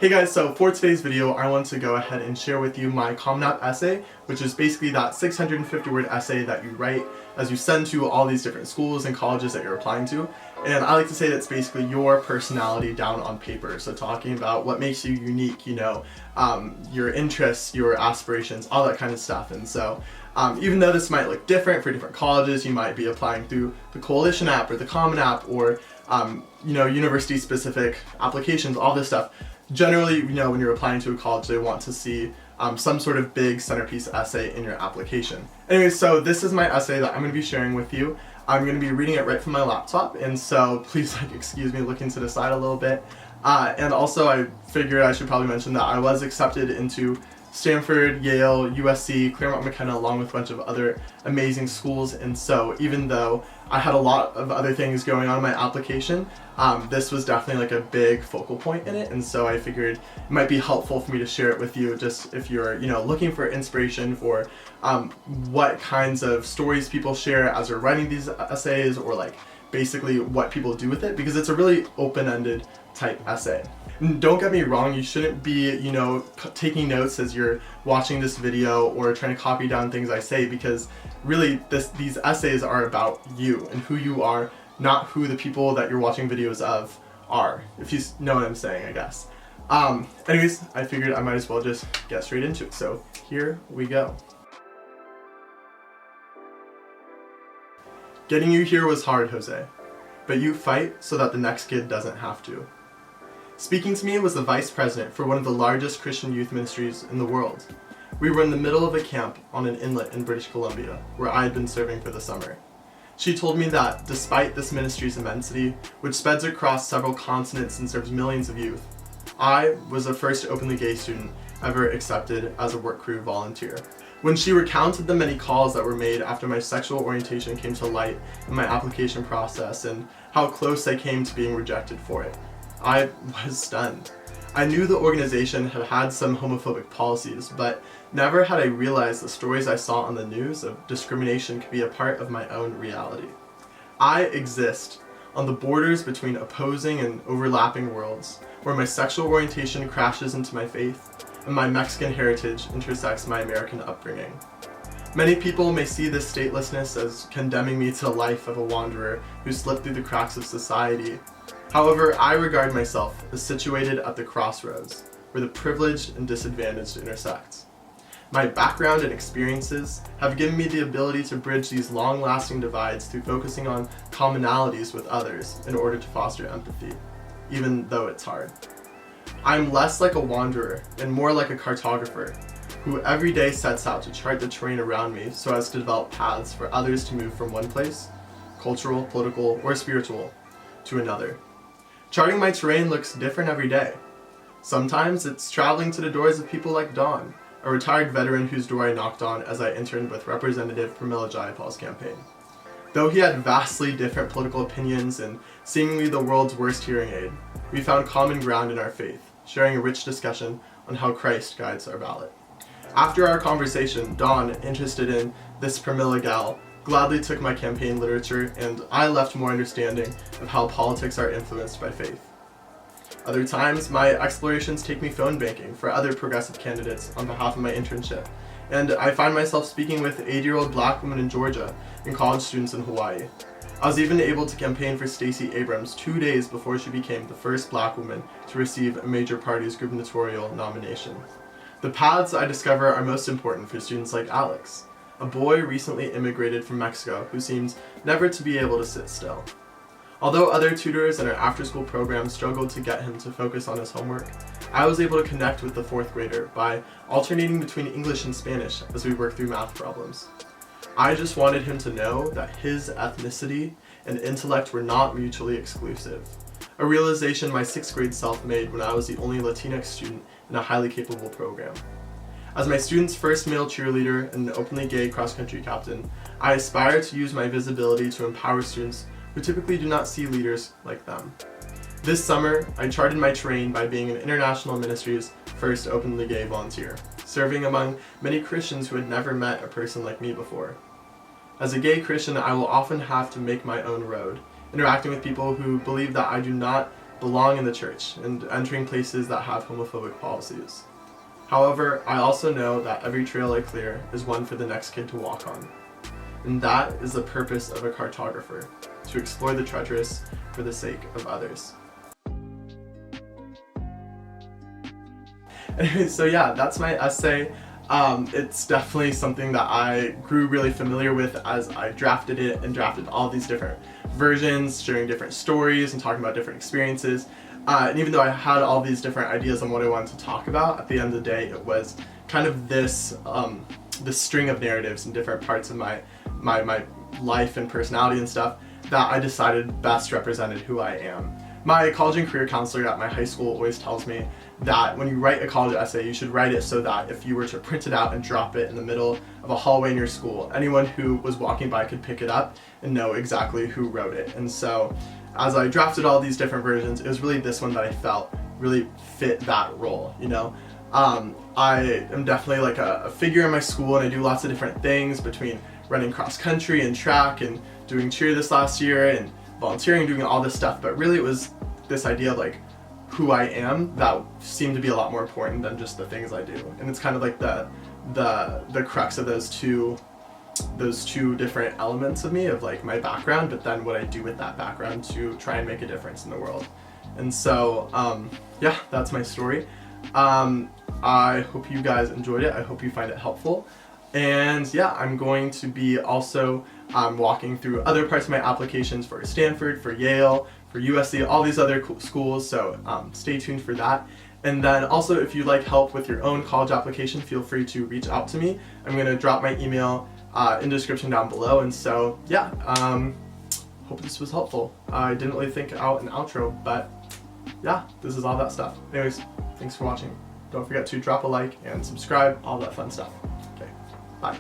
Hey guys, so for today's video, I want to go ahead and share with you my Common App essay, which is basically that 650 word essay that you write as you send to all these different schools and colleges that you're applying to. And I like to say that's basically your personality down on paper. So talking about what makes you unique, your interests, your aspirations, all that kind of stuff. And so even though this might look different for different colleges, you might be applying through the Coalition app or the Common App or university specific applications, all this stuff. Generally, when you're applying to a college, they want to see some sort of big centerpiece essay in your application. Anyway, so this is my essay that I'm going to be sharing with you. I'm going to be reading it right from my laptop, and so please excuse me looking to the side a little bit. And also I figured I should probably mention that I was accepted into Stanford, Yale, USC, Claremont McKenna, along with a bunch of other amazing schools. And so even though I had a lot of other things going on in my application, this was definitely like a big focal point in it. And so I figured it might be helpful for me to share it with you, just if you're looking for inspiration for what kinds of stories people share as they're writing these essays, or like basically what people do with it, because it's a really open-ended type essay. And don't get me wrong, you shouldn't be, taking notes as you're watching this video or trying to copy down things I say, because really these essays are about you and who you are, not who the people that you're watching videos of are, if you know what I'm saying, I guess. Anyways, I figured I might as well just get straight into it, so here we go. Getting you here was hard, Jose, but you fight so that the next kid doesn't have to. Speaking to me was the vice president for one of the largest Christian youth ministries in the world. We were in the middle of a camp on an inlet in British Columbia, where I had been serving for the summer. She told me that, despite this ministry's immensity, which spreads across several continents and serves millions of youth, I was the first openly gay student ever accepted as a work crew volunteer. When she recounted the many calls that were made after my sexual orientation came to light in my application process and how close I came to being rejected for it, I was stunned. I knew the organization had had some homophobic policies, but never had I realized the stories I saw on the news of discrimination could be a part of my own reality. I exist on the borders between opposing and overlapping worlds, where my sexual orientation crashes into my faith, and my Mexican heritage intersects my American upbringing. Many people may see this statelessness as condemning me to the life of a wanderer who slipped through the cracks of society. However, I regard myself as situated at the crossroads, where the privileged and disadvantaged intersect. My background and experiences have given me the ability to bridge these long-lasting divides through focusing on commonalities with others in order to foster empathy, even though it's hard. I'm less like a wanderer and more like a cartographer, who every day sets out to chart the terrain around me so as to develop paths for others to move from one place, cultural, political, or spiritual, to another. Charting my terrain looks different every day. Sometimes it's traveling to the doors of people like Don, a retired veteran whose door I knocked on as I interned with Representative Pramila Jayapal's campaign. Though he had vastly different political opinions and seemingly the world's worst hearing aid, we found common ground in our faith, sharing a rich discussion on how Christ guides our ballot. After our conversation, Don, interested in this Pramila gal, gladly took my campaign literature, and I left more understanding of how politics are influenced by faith. Other times, my explorations take me phone banking for other progressive candidates on behalf of my internship, and I find myself speaking with 80-year-old black women in Georgia and college students in Hawaii. I was even able to campaign for Stacey Abrams 2 days before she became the first black woman to receive a major party's gubernatorial nomination. The paths I discover are most important for students like Alex, a boy recently immigrated from Mexico who seems never to be able to sit still. Although other tutors in our after-school program struggled to get him to focus on his homework, I was able to connect with the fourth grader by alternating between English and Spanish as we worked through math problems. I just wanted him to know that his ethnicity and intellect were not mutually exclusive, a realization my 6th grade self made when I was the only Latinx student in a highly capable program. As my students' first male cheerleader and an openly gay cross-country captain, I aspire to use my visibility to empower students who typically do not see leaders like them. This summer, I charted my terrain by being an international ministry's first openly gay volunteer, serving among many Christians who had never met a person like me before. As a gay Christian, I will often have to make my own road, interacting with people who believe that I do not belong in the church and entering places that have homophobic policies. However, I also know that every trail I clear is one for the next kid to walk on. And that is the purpose of a cartographer, to explore the treacherous for the sake of others. Anyway, so yeah, that's my essay. It's definitely something that I grew really familiar with as I drafted it and drafted all these different versions, sharing different stories and talking about different experiences. And even though I had all these different ideas on what I wanted to talk about, at the end of the day, it was kind of this string of narratives in different parts of my life and personality and stuff that I decided best represented who I am. My college and career counselor at my high school always tells me that when you write a college essay, you should write it so that if you were to print it out and drop it in the middle of a hallway in your school, anyone who was walking by could pick it up and know exactly who wrote it. And so as I drafted all these different versions, it was really this one that I felt really fit that role, you know? I am definitely like a figure in my school, and I do lots of different things between running cross country and track and doing cheer this last year and volunteering, doing all this stuff, but really it was this idea of like who I am that seemed to be a lot more important than just the things I do. And it's kind of like the crux of those two different elements of me, of like my background, but then what I do with that background to try and make a difference in the world. And so yeah, that's my story. I hope you guys enjoyed it. I hope you find it helpful. And yeah, I'm going to be also walking through other parts of my applications for Stanford, for Yale, for USC, all these other schools, so stay tuned for that. And then also, if you'd like help with your own college application, feel free to reach out to me. I'm going to drop my email in the description down below. And so yeah, hope this was helpful. I didn't really think out an outro, but yeah, this is all that stuff. Anyways, thanks for watching. Don't forget to drop a like and subscribe, all that fun stuff. Okay, bye.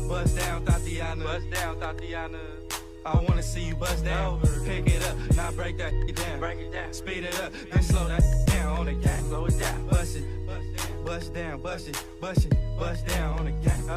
Bust down, Tatiana. Bust down, Tatiana. I wanna see you bust down. Pick it up, now break that down. Break it down. Speed it up, then slow that down on the gas. Slow it down. Bust it, bust down, bust it, bust down on the gas.